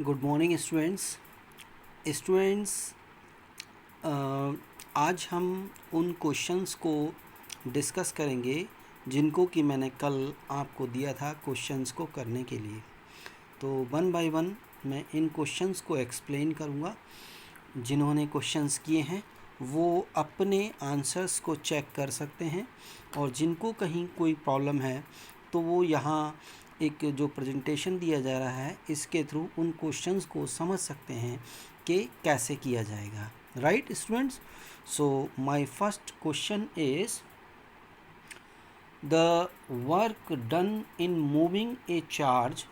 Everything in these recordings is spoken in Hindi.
Good morning students. आज हम उन क्वेश्चंस को डिस्कस करेंगे जिनको कि मैंने कल आपको दिया था क्वेश्चंस को करने के लिए। तो वन बाय वन मैं इन क्वेश्चंस को एक्सप्लेन करूँगा। जिन्होंने क्वेश्चंस किए हैं वो अपने आंसर्स को चेक कर सकते हैं, और जिनको कहीं कोई प्रॉब्लम है तो वो यहाँ एक जो प्रेजेंटेशन दिया जा रहा है इसके थ्रू उन क्वेश्चंस को समझ सकते हैं कि कैसे किया जाएगा। Right students, so my first question is the work done in moving A charge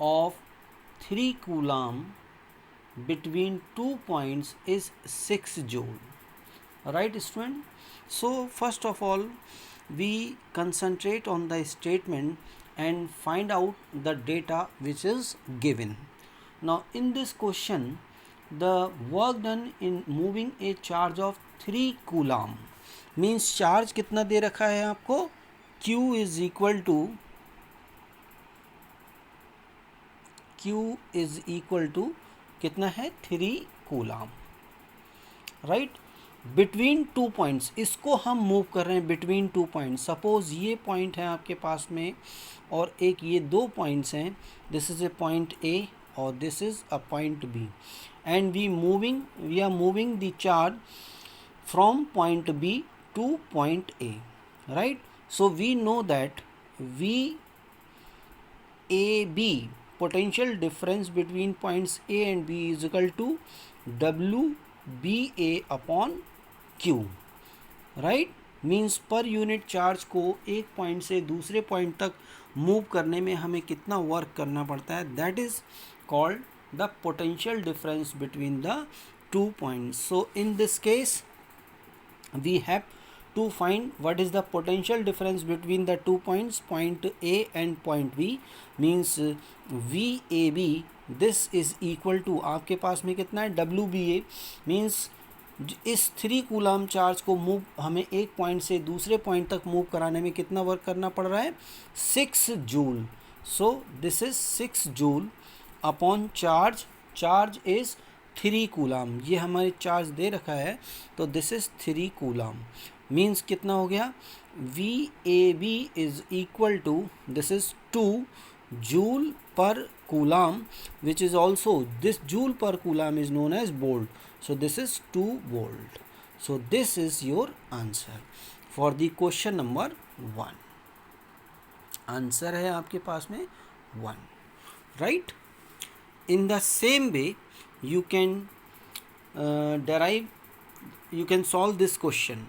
of 3 coulomb between 2 points is 6 joule. Right student, so first of all we concentrate on the statement and find out the data which is given. Now in this question the work done in moving a charge of 3 coulomb means charge कितना दे रखा है आपको, q is equal to कितना है 3 कूलम। राइट, बिटवीन 2 पॉइंट्स, इसको हम मूव कर रहे हैं बिटवीन 2 पॉइंट्स। सपोज ये पॉइंट है आपके पास में और एक ये 2 पॉइंट्स हैं, this is a point A और this is a point B, and we are moving the charge from point B to point A. Right, so we know that we A B, potential difference between points A and B is equal to WBA upon Q. Right, means per unit charge को एक पॉइंट से दूसरे पॉइंट तक मूव करने में हमें कितना वर्क करना पड़ता है, that is called the potential difference between the 2 points. So in this case we have to find what is the potential difference between the 2 points, point A and point B, means VAB, this is equal to आपके पास में कितना है WBA, means इस 3 कूलम चार्ज को मूव हमें एक पॉइंट से दूसरे पॉइंट तक मूव कराने में कितना वर्क करना पड़ रहा है, 6 joule. So this is 6 joule upon charge is 3 coulomb, ये हमारे चार्ज दे रखा है तो दिस इज 3 कूलम, मीन्स कितना हो गया, VAB is equal to this is 2 joule per coulomb, which is also this joule per coulomb is known as volt, so this is 2 volt. So this is your answer for the question number 1। Answer है आपके पास में 1। Right, in the same way you can you can solve this question.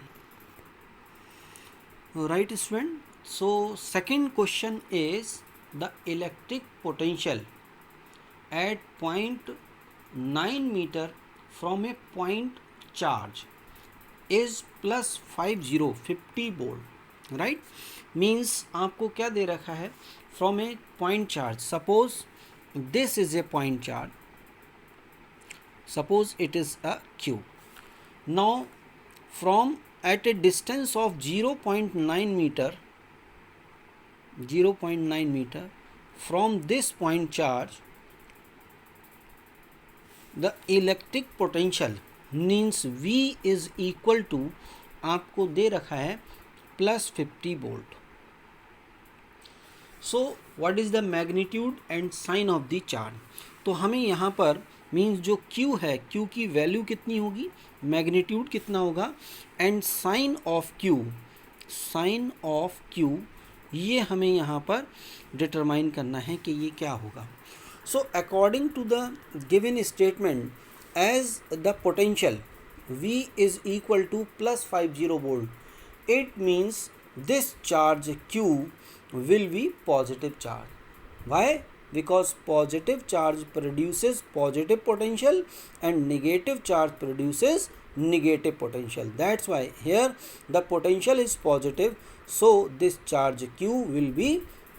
Right student, so second question is the electric potential at point 9 meter from a point charge is plus 50 volt. Right, means आपको क्या दे रखा है, from a point charge, suppose this is a point charge, suppose it is a Q. Now from at a distance of 0.9 meter from this point charge, the electric potential means V is equal to आपको दे रखा है plus 50 volt. So what is the magnitude and sign of the charge, तो हमें यहाँ पर मीन्स जो Q है, Q की वैल्यू कितनी होगी, मैग्नीट्यूड कितना होगा, एंड साइन ऑफ Q ये हमें यहाँ पर डिटरमाइन करना है कि ये क्या होगा। So according to the given statement, as the potential V is equal to plus 50 volt, it means this charge Q will be positive charge. Why? Because positive charge produces positive potential and negative charge produces negative potential. That's why here the potential is positive, so this charge Q will be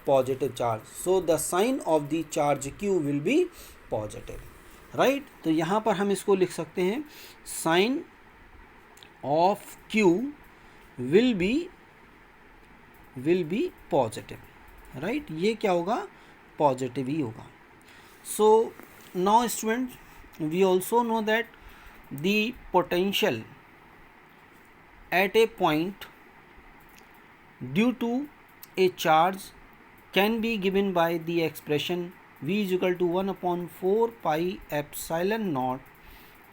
positive charge. So the sign of the charge Q will be positive. Right? तो यहाँ पर हम इसको लिख सकते हैं, sign of Q will be positive. Right, ये क्या होगा, पॉजिटिव ही होगा। सो now students, we also know that the potential at a point due to a charge can be given by the expression V is equal to 1 upon 4 pi epsilon naught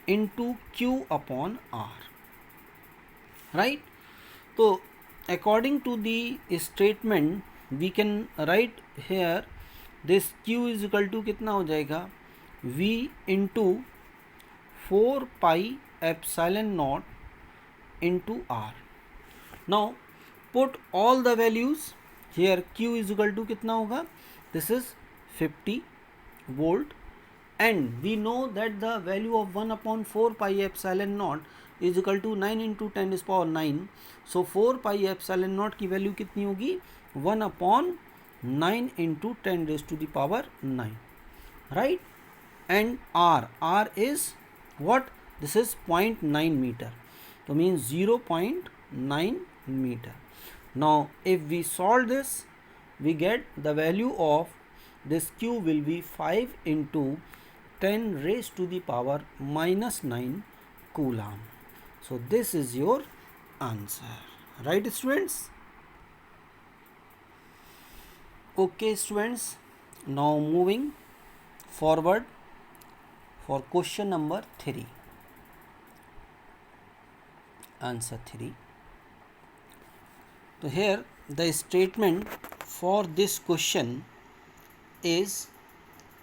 into Q upon R, right? So according to the statement we can write here this Q is equal to कितना हो जाएगा V into 4 pi epsilon naught into R. Now put all the values here. Q is equal to कितना होगा, this is 50 volt, and we know that the value of 1 upon 4 pi epsilon naught is equal to 9 into 10 is power 9. So 4 pi epsilon naught की वैल्यू कितनी होगी, 1 upon 9 into 10 raised to the power 9, right? And R is what, this is 0.9 meter, so means 0.9 meter. Now if we solve this, we get the value of this Q will be 5 into 10 raised to the power minus 9 coulomb. So this is your answer, right students? Okay students, now moving forward for question number 3, answer 3. So here the statement for this question is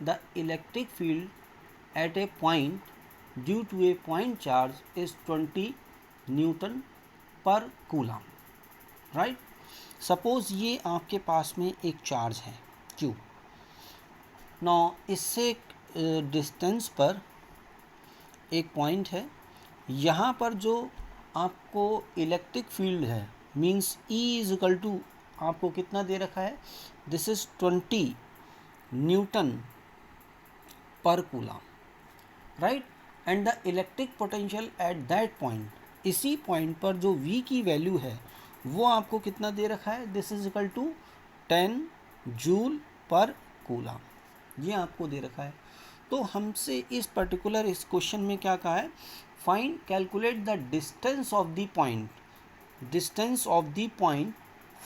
the electric field at a point due to a point charge is 20 Newton per coulomb, right? Suppose ये आपके पास में एक चार्ज है Q. नाउ इससे डिस्टेंस पर एक पॉइंट है, यहाँ पर जो आपको इलेक्ट्रिक फील्ड है means E is equal to आपको कितना दे रखा है, this is 20 newton per coulomb, right? And the electric potential at that point, इसी पॉइंट पर जो V की वैल्यू है वो आपको कितना दे रखा है, this is equal to 10 joule per coulomb, ये आपको दे रखा है. तो हमसे इस पर्टिकुलर इस क्वेश्चन में क्या कहा है, find calculate the distance of the point, distance of the point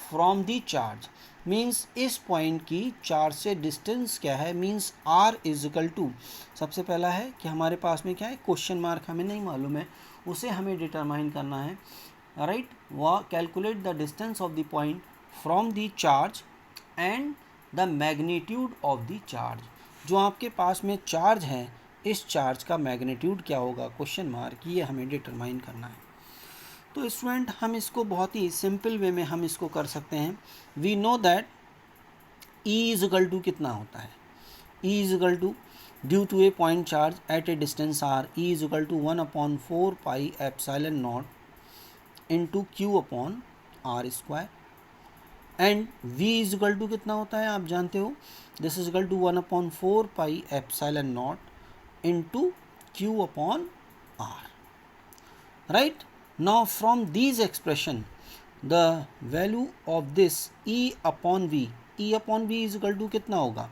from the charge, means इस पॉइंट की चार्ज से डिस्टेंस क्या है, means R is equal to, सबसे पहला है कि हमारे पास में क्या है, क्वेश्चन मार्क हमें नहीं मालूम है, उसे हमें डिटरमाइन करना है, राइट? वह calculate the distance of the point from the charge and the magnitude of the charge, जो आपके पास में चार्ज है इस चार्ज का मैग्नीट्यूड क्या होगा, क्वेश्चन मार्क, ये हमें डिटरमाइन करना है. तो स्टूडेंट हम इसको बहुत ही सिंपल वे में हम इसको कर सकते हैं. We know that E is equal to कितना होता है, E is equal to due to a point charge at a distance R, E is equal to 1 upon 4 pi epsilon not into Q upon R square, and V is equal to कितना होता है आप जानते हो, this is equal to 1 upon 4 pi epsilon not into Q upon R, right? Now from these expression the value of this E upon V, E upon V is equal to कितना होगा,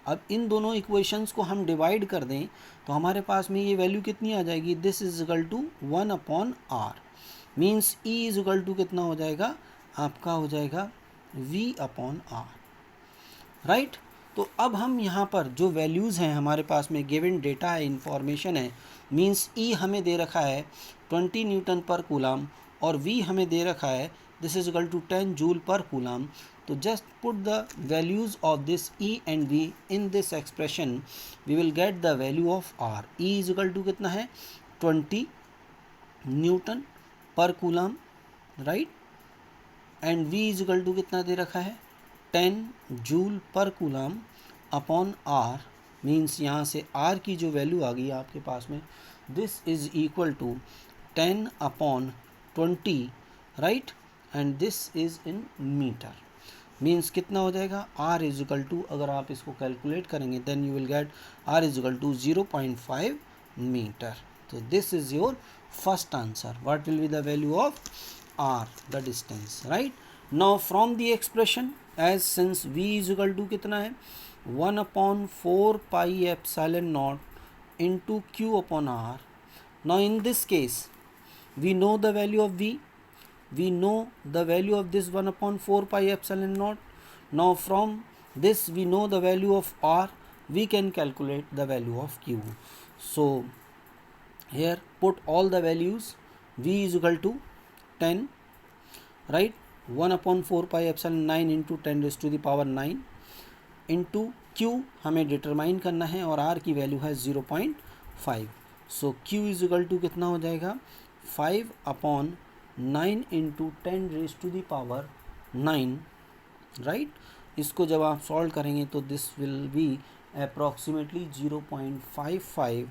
अब इन दोनों इक्वेशंस को हम डिवाइड कर दें तो हमारे पास में ये वैल्यू कितनी आ जाएगी, this is equal to 1 upon R, means E is equal to कितना हो जाएगा, आपका हो जाएगा V अपॉन R, राइट? तो अब हम यहाँ पर जो वैल्यूज़ हैं हमारे पास में गिवन डेटा है, इंफॉर्मेशन है, मीन्स E हमें दे रखा है 20 न्यूटन पर कूलम और V हमें दे रखा है this is equal to 10 joule per coulomb. तो just put the values of this E and V in this expression, we will get the value of R. E is equal to कितना है 20 newton per coulomb, right? And V is equal to कितना दे रखा है 10 joule per coulomb upon R, means यहाँ से R की जो वैल्यू आ गई आपके पास में, this is equal to 10 upon 20, right? And this is in metre, means कितना हो जाएगा, R इज इक्वल टू, अगर आप इसको कैलकुलेट करेंगे then you will get R is equal to 0.5 metre. तो this is your first answer. What will be the value of R, the distance, right? Now from the expression, as since V is equal to कितना है, 1/4 pi epsilon naught into q upon r. Now in this case, we know the value of v, we know the value of this 1/4 pi epsilon naught. Now from this we know the value of r, we can calculate the value of q. So here put all the values. V is equal to 10, right? 1/4 pi epsilon 9 into 10⁻⁹ into Q हमें डिटरमाइन करना है और R की वैल्यू है 0.5. सो Q इज इक्वल टू कितना हो जाएगा 5/9 इंटू 10⁻⁹, राइट. इसको जब आप सॉल्व करेंगे तो this will B approximately 0.55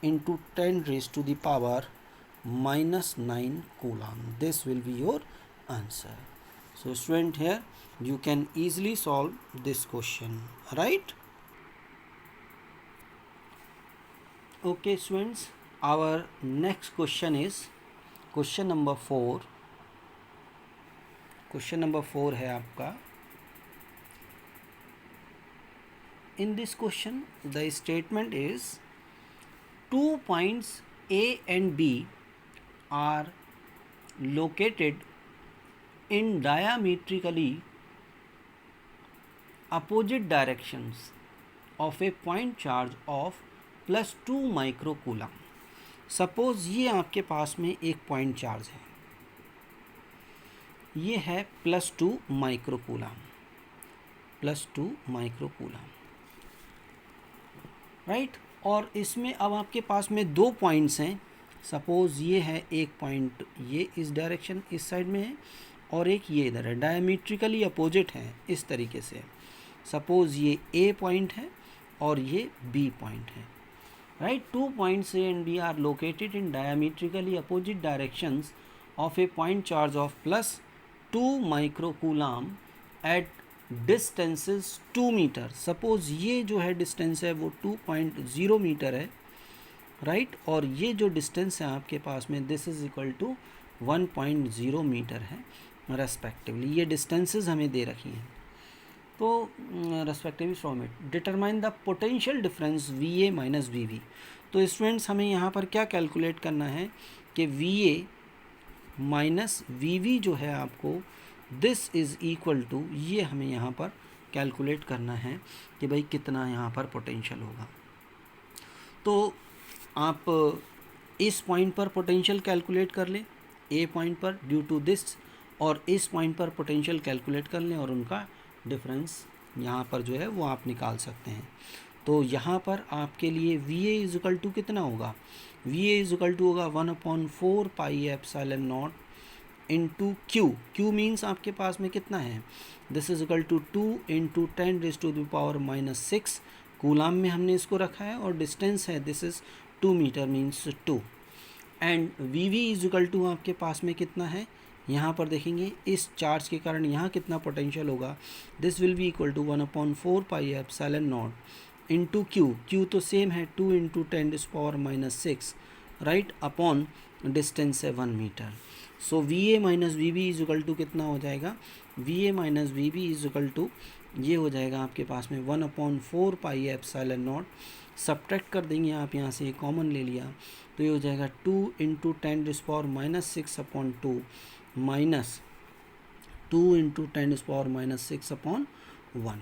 into 10⁻⁻⁹ coulomb. This will be your answer. So student, here you can easily solve this question, right? Okay students, our next question is question number 4. Question number 4 है आपका. In this question the statement is 2 points A and B are located in diametrically opposite directions of a point charge of +2 microcoulomb. Suppose ये आपके पास में एक पॉइंट चार्ज है, ये है +2 माइक्रोकूलम, राइट. और इसमें अब आपके पास में दो पॉइंट्स हैं. सपोज ये है एक पॉइंट, ये इस डायरेक्शन इस साइड में है और एक ये इधर है, डायमीट्रिकली अपोजिट है इस तरीके से. सपोज ये A पॉइंट है और ये B पॉइंट है, right. 2 points A and B are located in diametrically opposite directions of a point charge of +2 microcoulomb at distances 2 metre. Suppose ये जो है डिस्टेंस है वो 2.0 मीटर है, राइट. और ये जो डिस्टेंस है आपके पास में this is equal to 1.0 metre है रेस्पेक्टिवली. ये डिस्टेंसेस हमें दे रखी हैं. तो respectively from it determine the potential difference VA minus VB. तो स्टूडेंट्स हमें यहाँ पर क्या कैलकुलेट करना है कि VA माइनस VB जो है आपको दिस इज़ इक्वल टू, ये हमें यहाँ पर कैलकुलेट करना है कि भाई कितना यहाँ पर पोटेंशियल होगा. तो आप इस पॉइंट पर पोटेंशियल कैलकुलेट कर लें A पॉइंट पर ड्यू टू दिस, और इस पॉइंट पर पोटेंशियल कैलकुलेट कर लें और उनका डिफरेंस यहाँ पर जो है वो आप निकाल सकते हैं. तो यहाँ पर आपके लिए VA इज इक्वल टू कितना होगा, VA इज इक्वल टू होगा 1/4 pi epsilon 0 into Q. Q मीन्स आपके पास में कितना है, this is equal to 2 into 10⁻⁻⁶ coulomb में हमने इसको रखा है और डिस्टेंस है this is 2 metre means 2. And VV is equal to आपके पास में कितना है, यहाँ पर देखेंगे इस चार्ज के कारण यहाँ कितना पोटेंशियल होगा, this will be equal to 1/4 pi epsilon 0 into Q तो सेम है 2 इंटू 10⁻⁻⁶, राइट, अपॉन डिस्टेंस है 1 metre. So VA minus VB is equal to कितना हो जाएगा, VA minus VB is equal to ये हो जाएगा आपके पास में 1/4 pi epsilon 0. सब्ट्रैक्ट कर देंगे आप, यहाँ से कॉमन ले लिया तो ये हो जाएगा 2 into 10⁻⁶ upon 2 minus 2 into 10⁻⁶ upon 1.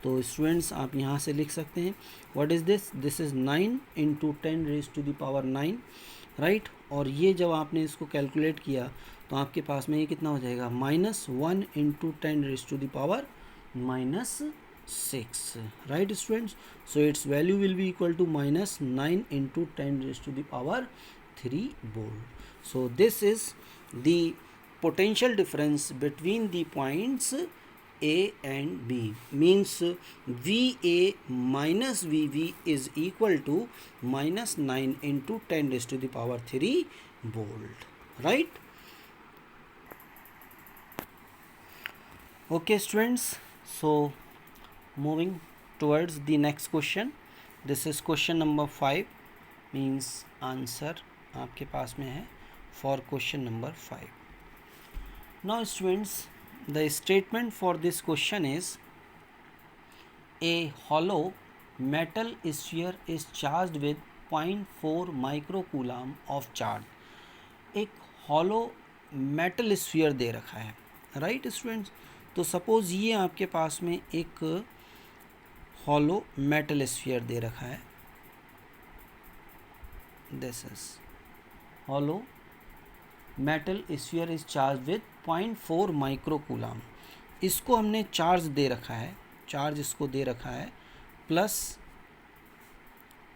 तो स्टूडेंट्स आप यहाँ से लिख सकते हैं what is this, this is 9 into 10⁻⁹, right. और ये जब आपने इसको कैलकुलेट किया तो आपके पास में ये कितना हो जाएगा -1 into 10⁻⁻⁶, right students. So its value will be equal to -9 into 10⁻³ volt. So this is the potential difference between the points A and B, means VA minus VB is equal to -9 into 10⁻³ volt, right. Okay students, so moving towards the next question. This is question number 5, means answer आपके पास में है for question number 5. Now students, the statement for this question is A hollow metal sphere is charged with 0.4 microcoulomb of charge. एक hollow metal sphere दे रखा है, राइट स्टूडेंट्स। तो सपोज ये आपके पास में एक hollow metal sphere दे रखा है, this is hollow metal sphere is charged with 0.4 microcoulomb. इसको हमने चार्ज दे रखा है, चार्ज इसको दे रखा है प्लस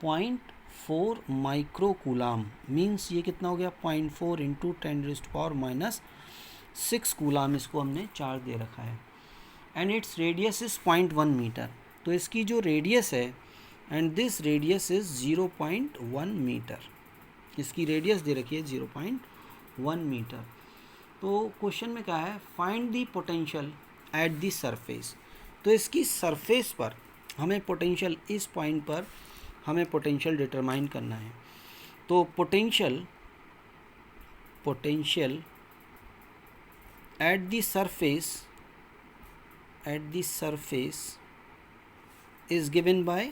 0.4 माइक्रोकूलाम, मीन्स ये कितना हो गया 0.4 इंटू 10⁻⁻6 कूलाम इसको हमने चार्ज दे रखा है। And its radius is 0.1 metre. तो इसकी जो रेडियस है and this radius is 0.1 metre, इसकी रेडियस दे रखी है 0.1 मीटर। तो क्वेश्चन में क्या है, find the potential at the surface. तो इसकी सरफेस पर हमें पोटेंशियल, इस पॉइंट पर हमें पोटेंशियल डिटरमाइन करना है। तो potential at the surface is given bye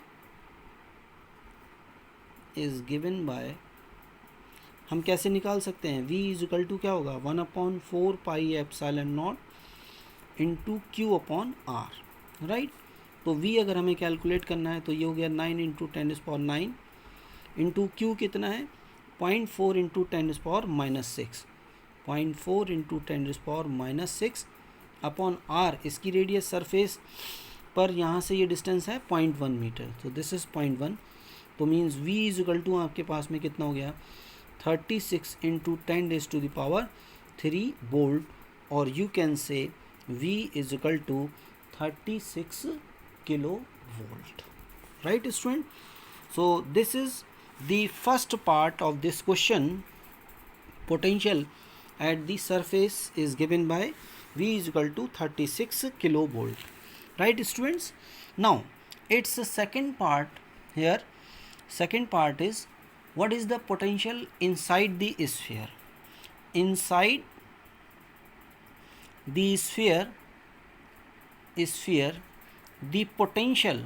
हम कैसे निकाल सकते हैं, v इज इक्वल टू क्या होगा 1/4 pi epsilon not into Q upon R, right. तो v अगर हमें कैलकुलेट करना है तो ये हो गया 9 इंटू 10⁻9 इंटू क्यू कितना है 0.4 इंटू 10⁻⁻6, 0.4 इंटू 10⁻⁻6 अपॉन आर। इसकी रेडियस सरफेस पर यहाँ से ये डिस्टेंस है 0.1 मीटर, तो दिस इज़ 0.1। तो means v is equal to आपके पास में कितना हो गया 36 इंटू 10⁻³ वोल्ट, और you can say v is equal to 36 kilo volt, right student. So this is the first part of this question, potential at the surface is given by v is equal to 36 kilovolt, right students। now its second part here, second part is what is the potential inside the sphere. Inside the sphere the potential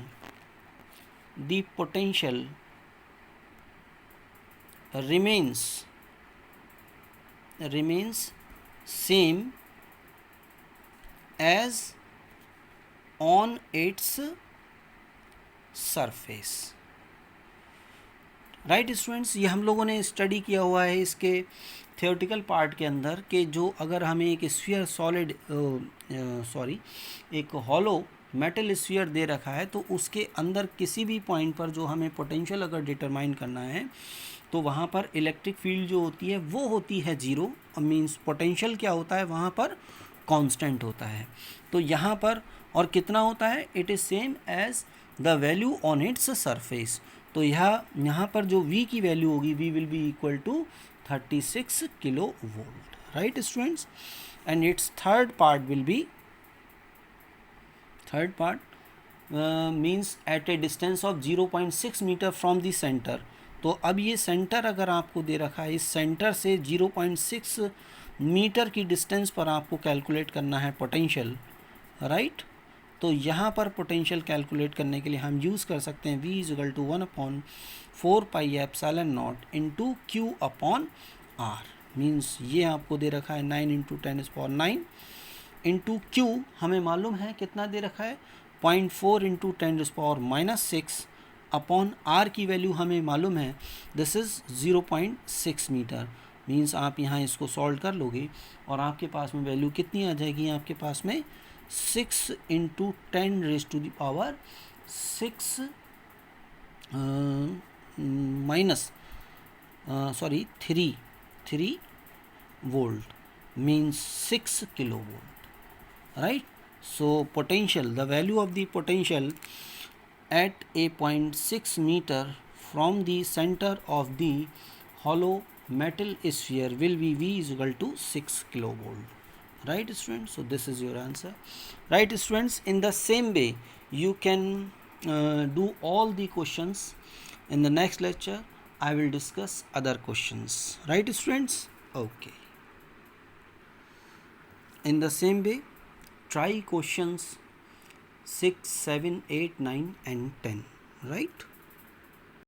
remains same as on its surface, right students. ये हम लोगों ने स्टडी किया हुआ है इसके थियोरेटिकल पार्ट के अंदर कि जो अगर हमें एक स्फीयर एक हॉलो मेटल स्फीयर दे रखा है तो उसके अंदर किसी भी पॉइंट पर जो हमें पोटेंशियल अगर डिटरमाइन करना है तो वहाँ पर इलेक्ट्रिक फील्ड जो होती है वो होती है ज़ीरो, मींस पोटेंशियल क्या होता है वहाँ पर कांस्टेंट होता है। तो यहाँ पर और कितना होता है, it is same as the value on its surface. तो यहाँ पर जो v की वैल्यू होगी v will be equal to 36 kilo volt, right students. And its third part means at a distance of 0.6 metre from the centre. तो अब ये सेंटर अगर आपको दे रखा है, इस सेंटर से 0.6 मीटर की डिस्टेंस पर आपको कैलकुलेट करना है पोटेंशियल, राइट। तो यहाँ पर पोटेंशियल कैलकुलेट करने के लिए हम यूज़ कर सकते हैं v is equal to 1/4 pi epsilon not into Q upon r. Means ये आपको दे रखा है 9 इंटू 10⁻9 इंटू क्यू हमें मालूम है कितना दे रखा है 0.4 इंटू 10⁻⁻6 अपॉन आर की वैल्यू हमें मालूम है दिस इज़ 0.6 मीटर। मीन्स आप यहाँ इसको सॉल्व कर लोगे और आपके पास में वैल्यू कितनी आ जाएगी, आपके पास में 6 into 10⁻6 3 volt means 6 kilovolt, right? So potential, the value of the potential at a 0.6 meter from the center of the hollow metal sphere will be v is equal to 6 kilovolt, right students? So this is your answer, right students? In the same way you can do all the questions. In the next lecture I will discuss other questions, right students? Okay, in the same way try questions 6, 7, 8, 9 and 10, right?